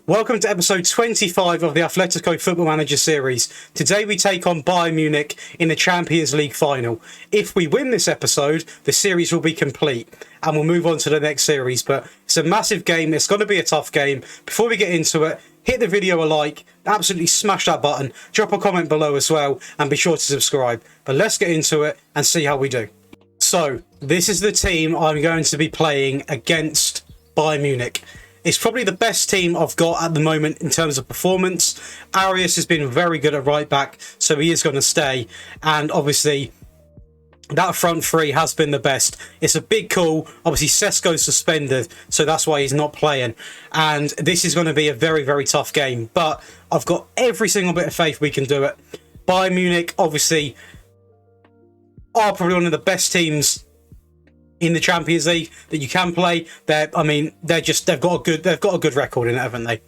Welcome to episode 25 of the Atletico Football Manager series. Today we take on Bayern Munich in the Champions League final. If we win this episode, the series will be complete and we'll move on to the next series. But it's a massive game. It's going to be a tough game. Before we get into it, hit the video a like, absolutely smash that button, drop a comment below as well, and be sure to subscribe. But let's get into it and see how we do. So, this is the team I'm going to be playing against Bayern Munich. It's probably the best team I've got at the moment in terms of performance. Arias has been very good at right back, so he is going to stay. And obviously, that front three has been the best. It's a big call. Obviously, Sesko's suspended, so that's why he's not playing. And this is going to be a very, very tough game. But I've got every single bit of faith we can do it. Bayern Munich, obviously, are probably one of the best teams in the Champions League that you can play. They've got a good record in it, haven't they?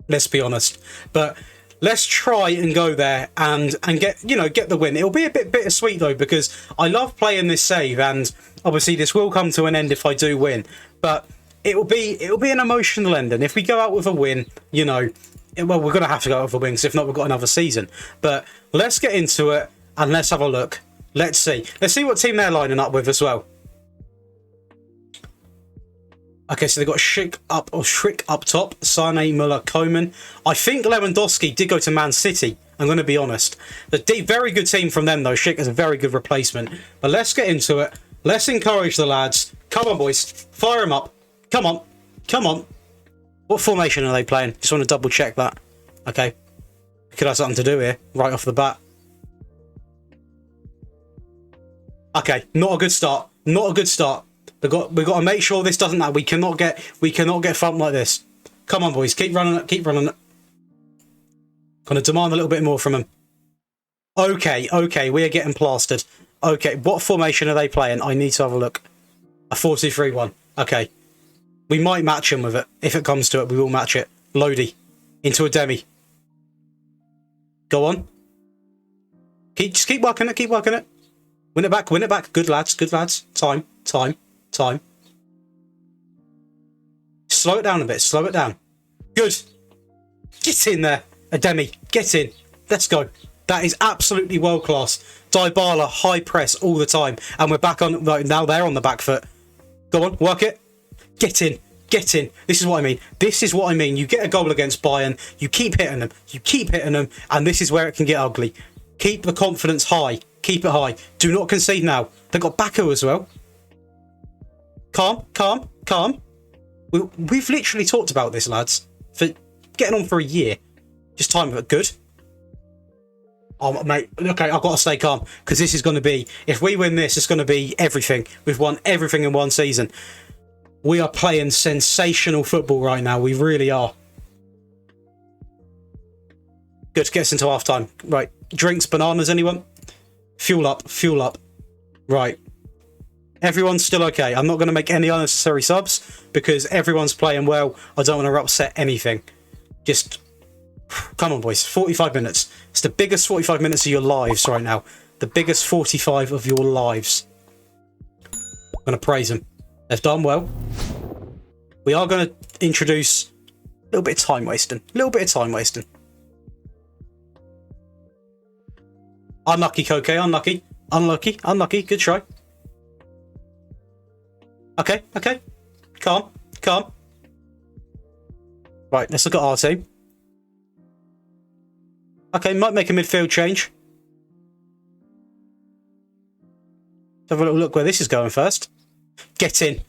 Let's be honest. But let's try and go there and get the win. It'll be a bit bittersweet though, because I love playing this save, and obviously this will come to an end if I do win. But it'll be an emotional ending if we go out with a win. Well, we're gonna have to go out with a win, because if not, we've got another season. But let's get into it and let's have a look. Let's see what team they're lining up with as well. Okay, so they've got Schick up top, Sane, Müller, Koeman. I think Lewandowski did go to Man City, I'm going to be honest. Very good team from them, though. Schick is a very good replacement. But let's get into it. Let's encourage the lads. Come on, boys. Fire them up. Come on. Come on. What formation are they playing? Just want to double check that. Okay. Could have something to do here, right off the bat. Okay, not a good start. Not a good start. We've got to make sure this doesn't happen. We cannot get thumped like this. Come on, boys, keep running it, keep running it. Gonna demand a little bit more from them. Okay, we are getting plastered. Okay, what formation are they playing? I need to have a look. A 4-2-3-1. Okay, we might match them with it. If it comes to it, we will match it. Lodi into a demi. Go on. Just keep working it. Keep working it. Win it back. Win it back. Good lads. Good lads. Time. Slow it down a bit. Slow it down. Good. Get in there. Ademi. Get in. Let's go. That is absolutely world class. Dybala, high press all the time. And we're back on. Now they're on the back foot. Go on. Work it. Get in. Get in. This is what I mean. This is what I mean. You get a goal against Bayern. You keep hitting them. You keep hitting them. And this is where it can get ugly. Keep the confidence high. Keep it high. Do not concede now. They've got Baku as well. Calm. We've literally talked about this, lads, for getting on for a year. Just time it. Good. Oh, mate. Okay, I've got to stay calm, because this is going to be, if we win this, it's going to be everything. We've won everything in one season. We are playing sensational football right now. We really are. Good. Get us into half time. Right. Drinks, bananas, anyone? Fuel up. Right. Everyone's still okay. I'm not going to make any unnecessary subs because everyone's playing well. I don't want to upset anything. Just come on, boys. 45 minutes. It's the biggest 45 minutes of your lives right now. The biggest 45 of your lives. I'm going to praise them. They've done well. We are going to introduce a little bit of time wasting. Unlucky, Koke. Unlucky. Good try. Okay. Calm. Right, let's look at our team. Okay, might make a midfield change. Let's have a little look where this is going first. Get in.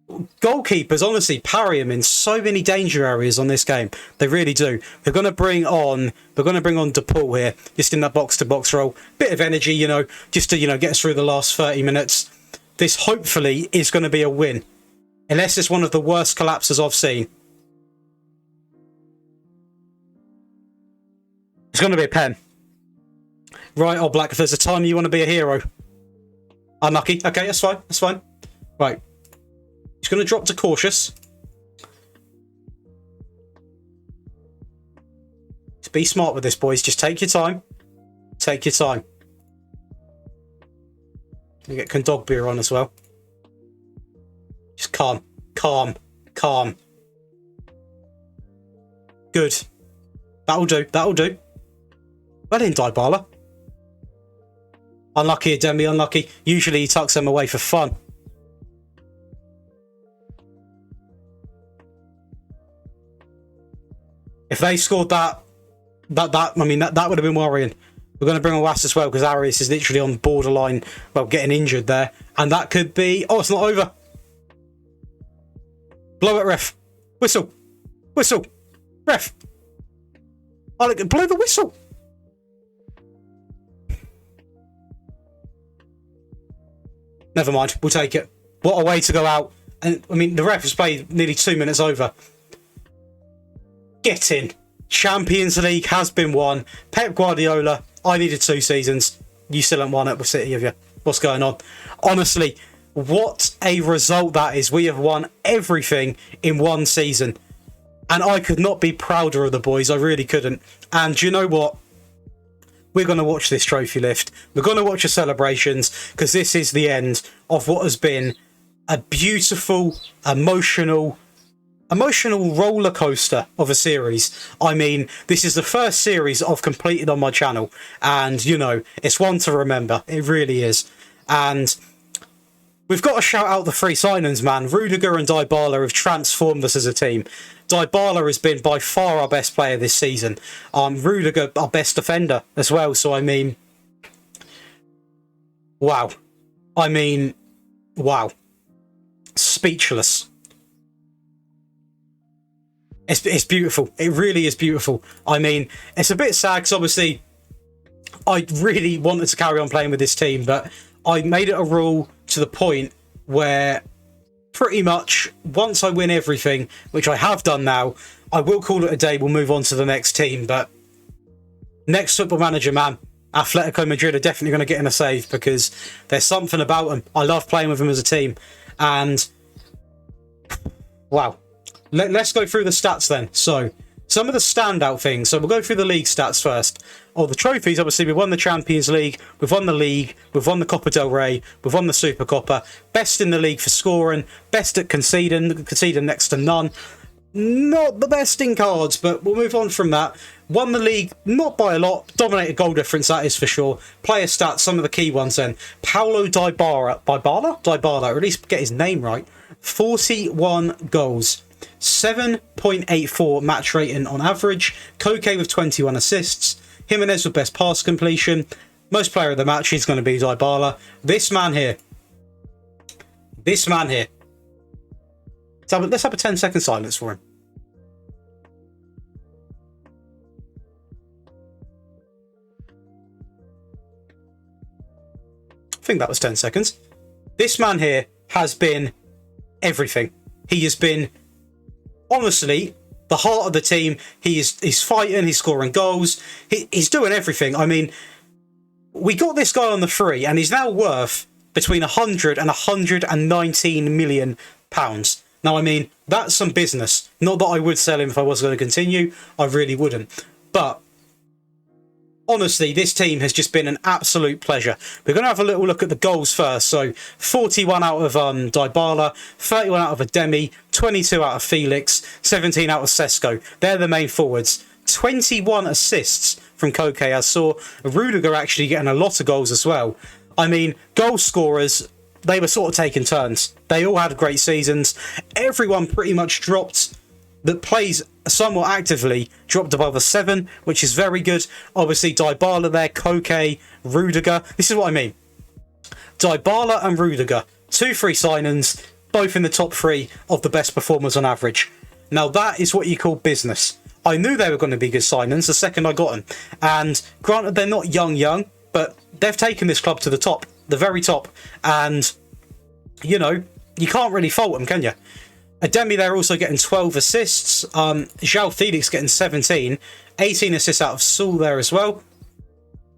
Goalkeepers, honestly, parry them in so many danger areas on this game. They really do. We're going to bring on DePaul here, just in that box-to-box role. Bit of energy, just to, get us through the last 30 minutes. This hopefully is going to be a win. Unless it's one of the worst collapses I've seen. It's going to be a pen. Right, oh Black, if there's a time you want to be a hero. Unlucky. Okay, that's fine. Right. He's going to drop to cautious. Just be smart with this, boys. Just take your time. We get Kondogbia on as well. Just calm. Good. That'll do. That'll do. Well in, Dybala. Unlucky, Demi, unlucky. Usually he tucks them away for fun. If they scored that would have been worrying. We're going to bring on Was as well because Arias is literally on borderline, well, getting injured there. And that could be... Oh, it's not over. Blow it, ref. Whistle. Whistle. Ref. Blow the whistle. Never mind. We'll take it. What a way to go out. And I mean, the ref has played nearly 2 minutes over. Get in. Champions League has been won. Pep Guardiola, I needed 2 seasons. You still haven't won it with City, have you? What's going on? Honestly, what a result that is. We have won everything in 1 season. And I could not be prouder of the boys. I really couldn't. And do you know what? We're going to watch this trophy lift. We're going to watch the celebrations because this is the end of what has been a beautiful, emotional roller coaster of a series. I mean, this is the first series I've completed on my channel, and you know, it's one to remember. It really is. And we've got to shout out the 3 signings, man. Rudiger and Dybala have transformed us as a team. Dybala has been by far our best player this season. Rudiger, our best defender as well. So I mean, wow. Wow. Speechless. It's beautiful. It really is beautiful. I mean, it's a bit sad because obviously I really wanted to carry on playing with this team, but I made it a rule to the point where pretty much once I win everything, which I have done now, I will call it a day. We'll move on to the next team. But next Football Manager, man, Atletico Madrid are definitely going to get in a save because there's something about them. I love playing with them as a team. And wow. Let's go through the stats then. So, some of the standout things. So, we'll go through the league stats first. The trophies, obviously, we've won the Champions League, we've won the League, we've won the Copa del Rey, we've won the Super Copa. Best in the league for scoring, best at conceding next to none. Not the best in cards, but we'll move on from that. Won the league, not by a lot. Dominated goal difference, that is for sure. Player stats, some of the key ones then. Paulo Dybala, or at least get his name right. 41 goals. 7.84 match rating on average. Koke with 21 assists. Jimenez with best pass completion. Most player of the match is going to be Dybala. This man here. Let's have a 10-second silence for him. I think that was 10 seconds. This man here has been everything. He has been, honestly, the heart of the team. He's fighting, he's scoring goals, he's doing everything. I mean, we got this guy on the free and he's now worth between 100 and 119 million pounds. Now, I mean, that's some business. Not that I would sell him if I was going to continue. I really wouldn't. But honestly, this team has just been an absolute pleasure. We're going to have a little look at the goals first. So 41 out of Dybala, 31 out of Ademi, 22 out of Felix, 17 out of Sesko. They're the main forwards. 21 assists from Koke, as saw. Rudiger actually getting a lot of goals as well. I mean, goal scorers, they were sort of taking turns. They all had great seasons. Everyone pretty much that plays somewhat actively dropped above a 7, which is very good. Obviously, Dybala there, Koke, Rudiger. This is what I mean. Dybala and Rudiger, 2 free signings, both in the top 3 of the best performers on average. Now, that is what you call business. I knew they were going to be good signings the second I got them. And granted, they're not young, but they've taken this club to the top, the very top. And, you know, you can't really fault them, can you? Ademi, they're also getting 12 assists. João Felix getting 17. 18 assists out of Saul there as well.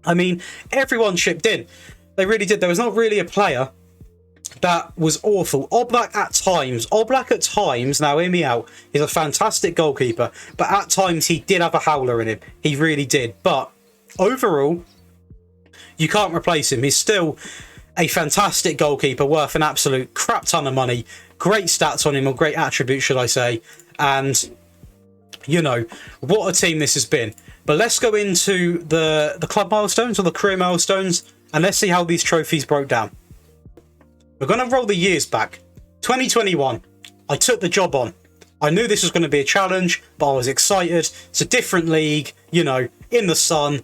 I mean, everyone chipped in. They really did. There was not really a player that was awful. Oblak at times, now hear me out, he's a fantastic goalkeeper, but at times he did have a howler in him. He really did. But overall, you can't replace him. He's still a fantastic goalkeeper, worth an absolute crap ton of money. Great stats on him, or great attributes, should I say. And you know, what a team this has been. But let's go into the club milestones or the career milestones, and let's see how these trophies broke down. We're going to roll the years back. 2021, I took the job on. I knew this was going to be a challenge, but I was excited. It's a different league, you know, in the sun.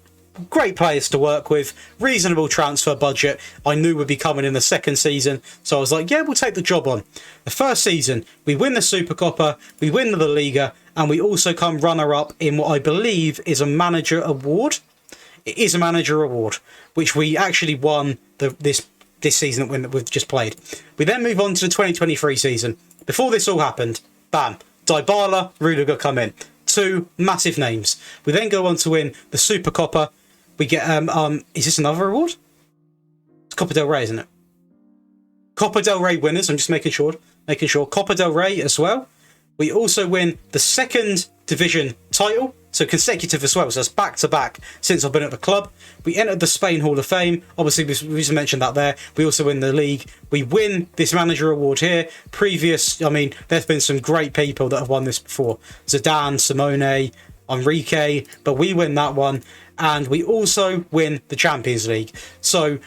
Great players to work with, reasonable transfer budget. I knew would be coming in the second season, so I was like, yeah, we'll take the job on. The first season, we win the Supercopa, we win the Liga, and we also come runner-up in what I believe is a manager award. It is a manager award, which we actually won this season that we've just played. We then move on to the 2023 season. Before this all happened, bam, Dybala, Rudiger come in. Two massive names. We then go on to win the Supercopa. We get is this another award? It's Copa del Rey, isn't it? Copa del Rey winners. I'm just making sure. Copa del Rey as well. We also win the second division title, so consecutive as well. So it's back to back since I've been at the club. We entered the Spain Hall of Fame. Obviously, we just mentioned that there. We also win the league. We win this manager award here. There's been some great people that have won this before. Zidane, Simone, Enrique, but we win that one. And we also win the Champions League. So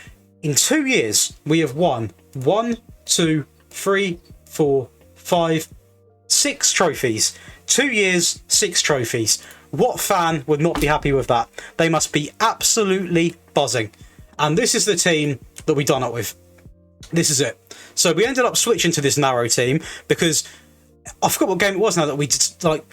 in 2 years, we have won 1, 2, 3, 4, 5, 6 trophies. 2 years, 6 trophies. What fan would not be happy with that? They must be absolutely buzzing. And this is the team that we done it with. This is it. So we ended up switching to this narrow team because I forgot what game it was now that we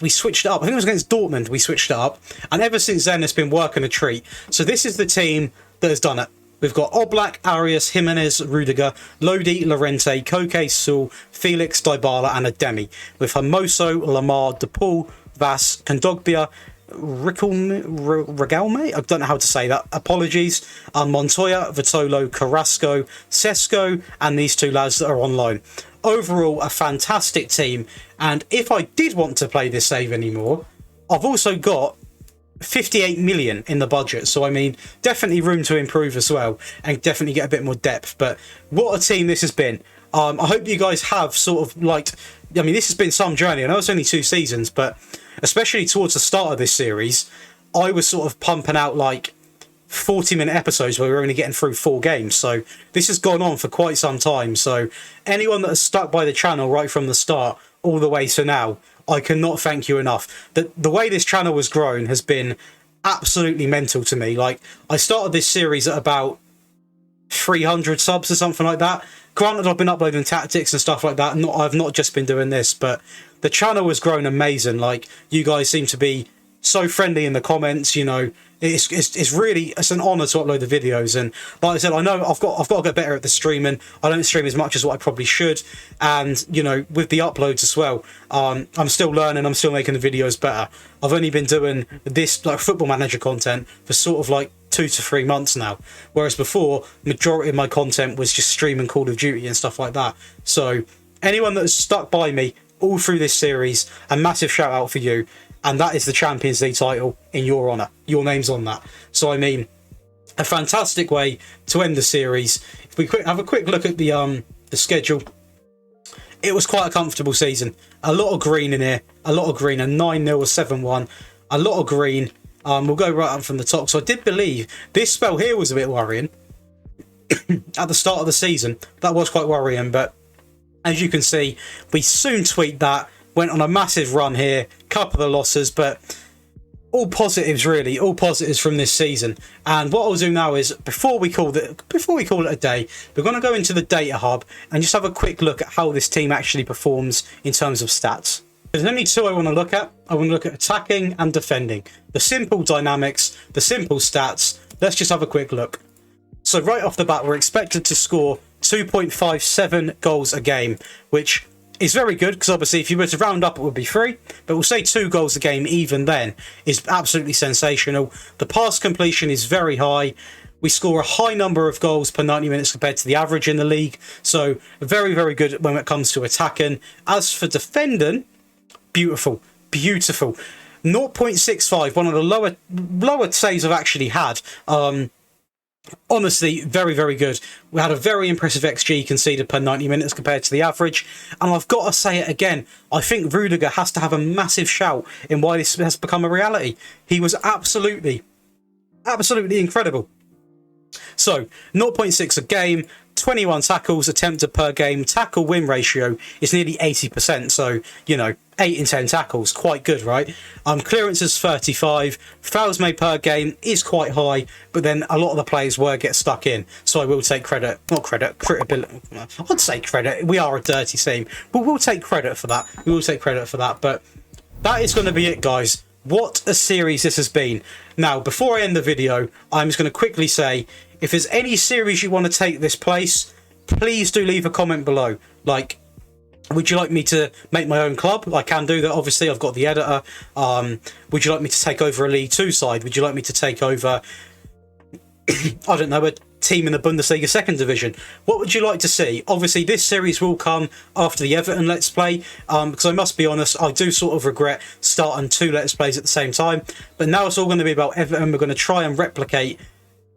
switched it up. I think it was against Dortmund. We switched it up, and ever since then it's been working a treat. So this is the team that has done it. We've got Oblak, Arias, Jimenez, Rudiger, Lodi, Llorente, Koke, Sul, Felix, Dybala, and Ademi. With Hermoso, Lamar, DePaul, Vas, Kondogbia, Regalme, I don't know how to say that, apologies, Montoya, Vitolo, Carrasco, Sesko, and these two lads that are on loan. Overall, a fantastic team, and if I did want to play this save anymore, I've also got 58 million in the budget, so definitely room to improve as well, and definitely get a bit more depth. But what a team this has been. I hope you guys have sort of liked. This has been some journey. I know it's only 2 seasons, but especially towards the start of this series, I was sort of pumping out like 40-minute episodes where we were only getting through 4 games. So this has gone on for quite some time. So anyone that has stuck by the channel right from the start all the way to now, I cannot thank you enough. The way this channel has grown has been absolutely mental to me. Like, I started this series at about 300 subs or something like that. Granted, I've been uploading tactics and stuff like that. I've not just been doing this, but the channel has grown amazing. Like, you guys seem to be so friendly in the comments, you know. It's an honour to upload the videos, and like I said, I know I've got to get better at the streaming. I don't stream as much as what I probably should, and you know, with the uploads as well, I'm still learning. I'm still making the videos better. I've only been doing this like Football Manager content for sort of like 2 to 3 months now, whereas before majority of my content was just streaming Call of Duty and stuff like that. So anyone that has stuck by me all through this series, a massive shout out for you. And that is the Champions League title in your honour. Your name's on that. So a fantastic way to end the series. If we have a quick look at the schedule, it was quite a comfortable season. A lot of green in here. A 9-0 or 7-1. A lot of green. We'll go right up from the top. So I did believe this spell here was a bit worrying at the start of the season. That was quite worrying, but as you can see, we soon tweaked that. Went on a massive run here, couple of losses, but all positives really, all positives from this season. And what I'll do now is, before we call it a day, we're going to go into the data hub and just have a quick look at how this team actually performs in terms of stats. There's only 2 I want to look at. I want to look at attacking and defending. The simple dynamics, the simple stats. Let's just have a quick look. So right off the bat, we're expected to score 2.57 goals a game, which is very good, because obviously if you were to round up it would be 3, but we'll say 2 goals a game even then is absolutely sensational. The pass completion is very high. We score a high number of goals per 90 minutes compared to the average in the league, so very, very good when it comes to attacking. As for defending, beautiful 0.65, one of the lower saves I've actually had. Honestly, very, very good. We had a very impressive XG conceded per 90 minutes compared to the average. And I've got to say it again, I think Rudiger has to have a massive shout in why this has become a reality. He was absolutely incredible. So, 0.6 a game, 21 tackles attempted per game. Tackle win ratio is nearly 80%. So, 8 in 10 tackles, quite good, right? Clearances 35. Fouls made per game is quite high, but then a lot of the players get stuck in. So I will take credit, not credit, credibility. I'd say credit. We are a dirty team, but we'll take credit for that. We will take credit for that. But that is going to be it, guys. What a series this has been. Now, before I end the video, I'm just going to quickly say, if there's any series you want to take this place, please do leave a comment below. Like, would you like me to make my own club? I can do that, obviously. I've got the editor. Would you like me to take over a League 2 side? Would you like me to take over, I don't know, a team in the Bundesliga 2nd Division? What would you like to see? Obviously, this series will come after the Everton Let's Play, because I must be honest, I do sort of regret starting 2 Let's Plays at the same time. But now it's all going to be about Everton. We're going to try and replicate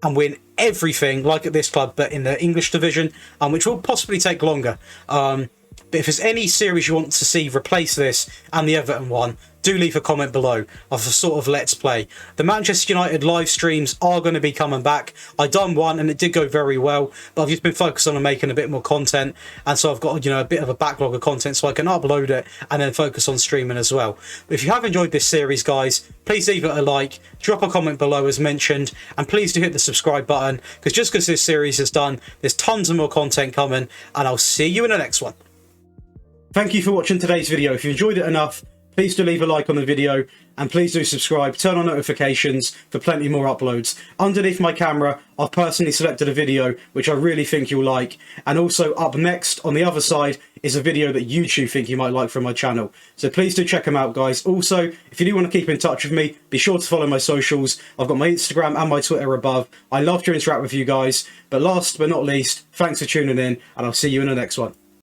and win everything like at this club, but in the English division, which will possibly take longer. But if there's any series you want to see replace this and the Everton one, do leave a comment below of a sort of Let's Play. The Manchester United live streams are going to be coming back. I done one and it did go very well, but I've just been focused on making a bit more content, and so I've got a bit of a backlog of content so I can upload it and then focus on streaming as well. But if you have enjoyed this series, guys, please leave it a like, drop a comment below as mentioned, and please do hit the subscribe button, because just because this series is done, there's tons of more content coming, and I'll see you in the next one. Thank you for watching today's video. If you enjoyed it enough, please do leave a like on the video, and please do subscribe, turn on notifications for plenty more uploads. Underneath my camera, I've personally selected a video which I really think you'll like, and also up next on the other side is a video that YouTube think you might like from my channel. So please do check them out, guys. Also, if you do want to keep in touch with me, be sure to follow my socials. I've got my Instagram and my Twitter above. I love to interact with you guys. But last but not least, thanks for tuning in, and I'll see you in the next one.